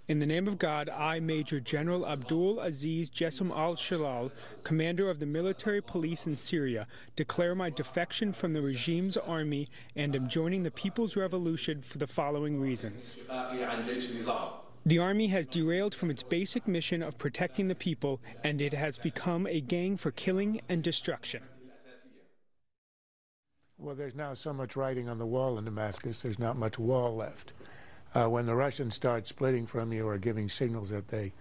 In the name of God, I, Major General Abdul Aziz Jessim al-Shalal, commander of the military police in Syria, declare my defection from the regime's army and am joining the People's Revolution for the following reasons. The army has derailed from its basic mission of protecting the people, and it has become a gang for killing and destruction. Well, there's now so much writing on the wall in Damascus, there's not much wall left. When the Russians start splitting from you or giving signals that they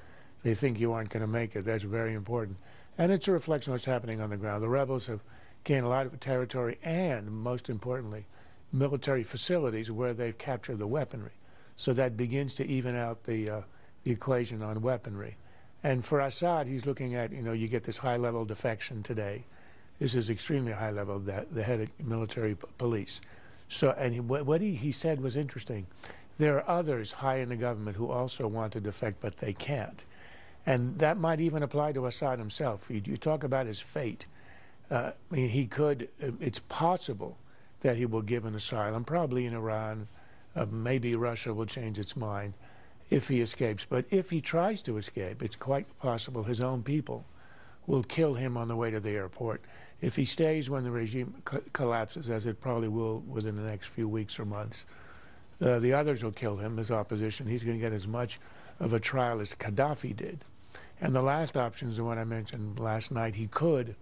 think you aren't going to make it, that's very important. And it's a reflection of what's happening on the ground. The rebels have gained a lot of territory and, most importantly, military facilities where they've captured the weaponry. So that begins to even out the equation on weaponry. And for Assad, he's looking at, you get this high-level defection today. This is extremely high level, the head of military police. So, and what he said was interesting. There are others high in the government who also want to defect, but they can't. And that might even apply to Assad himself. You talk about his fate. He could, it's possible that he will give an asylum, probably in Iran. Maybe Russia will change its mind if he escapes. But if he tries to escape, it's quite possible his own people will kill him on the way to the airport. If he stays when the regime collapses, as it probably will within the next few weeks or months, the others will kill him, his opposition. He's going to get as much of a trial as Gaddafi did. And the last option is the one I mentioned last night. He could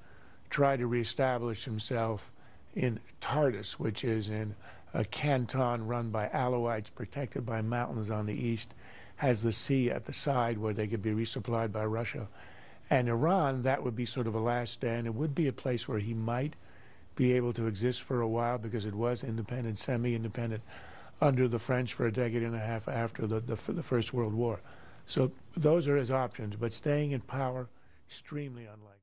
try to reestablish himself in Tartus, which is in a canton run by Alawites, protected by mountains on the east, has the sea at the side where they could be resupplied by Russia. And Iran, that would be sort of a last stand. It would be a place where he might be able to exist for a while because it was independent, semi-independent, under the French for a decade and a half after the First World War. So those are his options, but staying in power, extremely unlikely.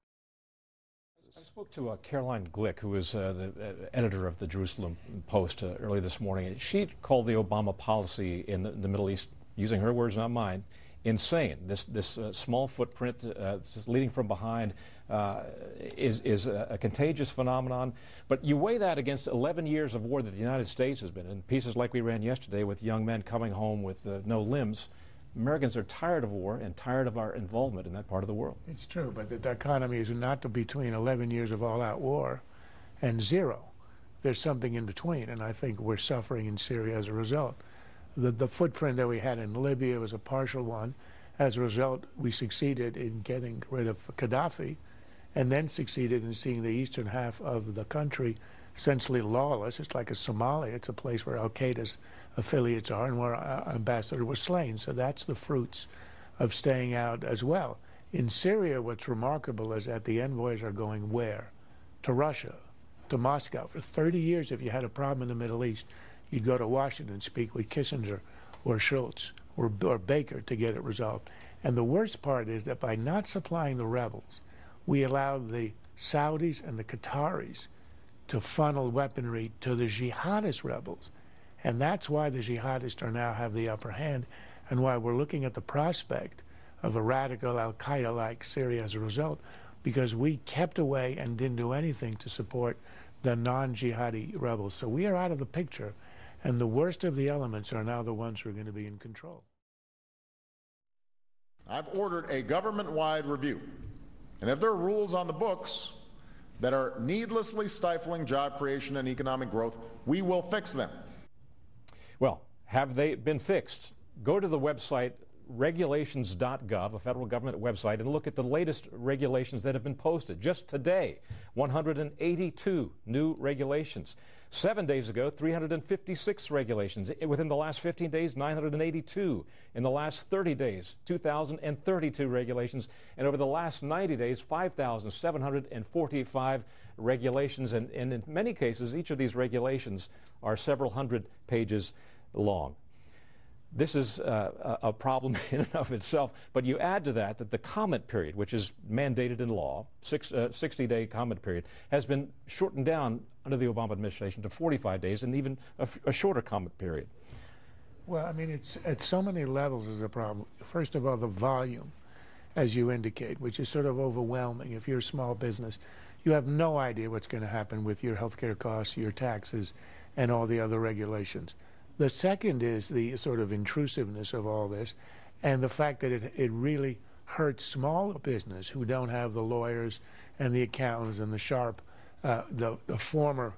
I spoke to Caroline Glick, who is the editor of the Jerusalem Post early this morning. She called the Obama policy in the Middle East, using her words, not mine, insane. This small footprint, this leading from behind, is a contagious phenomenon. But you weigh that against 11 years of war that the United States has been in, pieces like we ran yesterday with young men coming home with no limbs. Americans are tired of war and tired of our involvement in that part of the world. It's true, but the dichotomy is not between 11 years of all-out war and zero. There's something in between, and I think we're suffering in Syria as a result. The footprint that we had in Libya was a partial one. As a result, we succeeded in getting rid of Gaddafi and then succeeded in seeing the eastern half of the country essentially lawless. It's like a Somalia. It's a place where al-Qaeda's affiliates are and where our ambassador was slain. So that's the fruits of staying out as well. In Syria, what's remarkable is that the envoys are going where? To Russia, to Moscow. For 30 years, if you had a problem in the Middle East, you'd go to Washington, speak with Kissinger or Schultz or Baker to get it resolved. And the worst part is that by not supplying the rebels, we allowed the Saudis and the Qataris to funnel weaponry to the jihadist rebels. And that's why the jihadists are now have the upper hand and why we're looking at the prospect of a radical al-Qaeda-like Syria as a result, because we kept away and didn't do anything to support the non-jihadi rebels. So we are out of the picture. And the worst of the elements are now the ones who are going to be in control. I've ordered a government-wide review. And if there are rules on the books that are needlessly stifling job creation and economic growth, we will fix them. Well, have they been fixed? Go to the website regulations.gov, a federal government website, and look at the latest regulations that have been posted. Just today, 182 new regulations. 7 days ago, 356 regulations. Within the last 15 days, 982. In the last 30 days, 2,032 regulations. And over the last 90 days, 5,745 regulations. And in many cases, each of these regulations are several hundred pages long. This is a problem in and of itself, but you add to that the comment period, which is mandated in law, 60-day comment period, has been shortened down under the Obama administration to 45 days and even a shorter comment period. Well, I mean, it's at so many levels is a problem. First of all, the volume, as you indicate, which is sort of overwhelming. If you're a small business, you have no idea what's going to happen with your healthcare costs, your taxes, and all the other regulations. The second is the sort of intrusiveness of all this. And the fact that it really hurts smaller business who don't have the lawyers and the accountants and the sharp, the former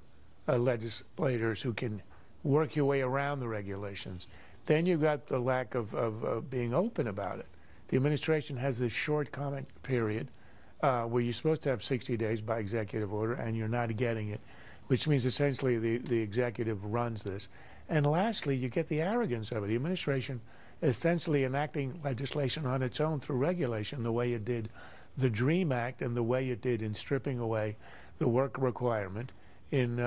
legislators who can work your way around the regulations. Then you've got the lack of being open about it. The administration has this short comment period where you're supposed to have 60 days by executive order, and you're not getting it, which means essentially the executive runs this. And lastly, you get the arrogance of it. The administration essentially enacting legislation on its own through regulation, the way it did the DREAM Act and the way it did in stripping away the work requirement in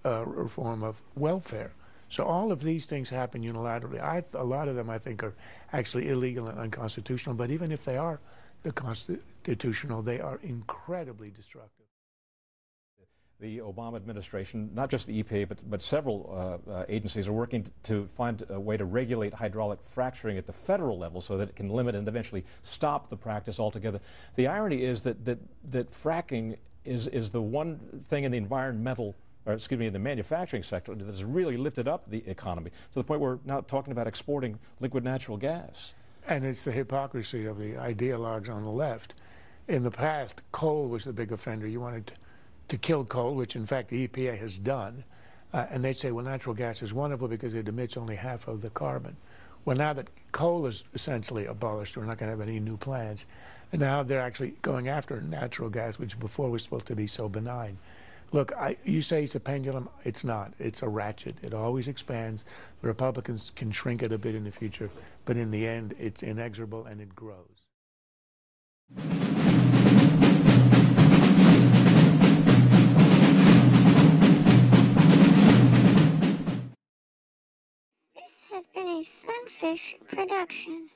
reform of welfare. So all of these things happen unilaterally. A lot of them, I think, are actually illegal and unconstitutional, but even if they are constitutional, they are incredibly destructive. The Obama administration, not just the EPA, but several agencies are working to find a way to regulate hydraulic fracturing at the federal level so that it can limit and eventually stop the practice altogether. The irony is that fracking is the one thing in the environmental, or excuse me, in the manufacturing sector that has really lifted up the economy to the point where we're now talking about exporting liquid natural gas. And it's the hypocrisy of the ideologues on the left. In the past, coal was the big offender. You wanted to kill coal, which in fact the EPA has done, and they say, well, natural gas is wonderful because it emits only half of the carbon. Well, now that coal is essentially abolished, we're not going to have any new plants, and now they're actually going after natural gas, which before was supposed to be so benign. Look, you say it's a pendulum. It's not. It's a ratchet. It always expands. The Republicans can shrink it a bit in the future, but in the end, it's inexorable and it grows. This has been a Sunfish production.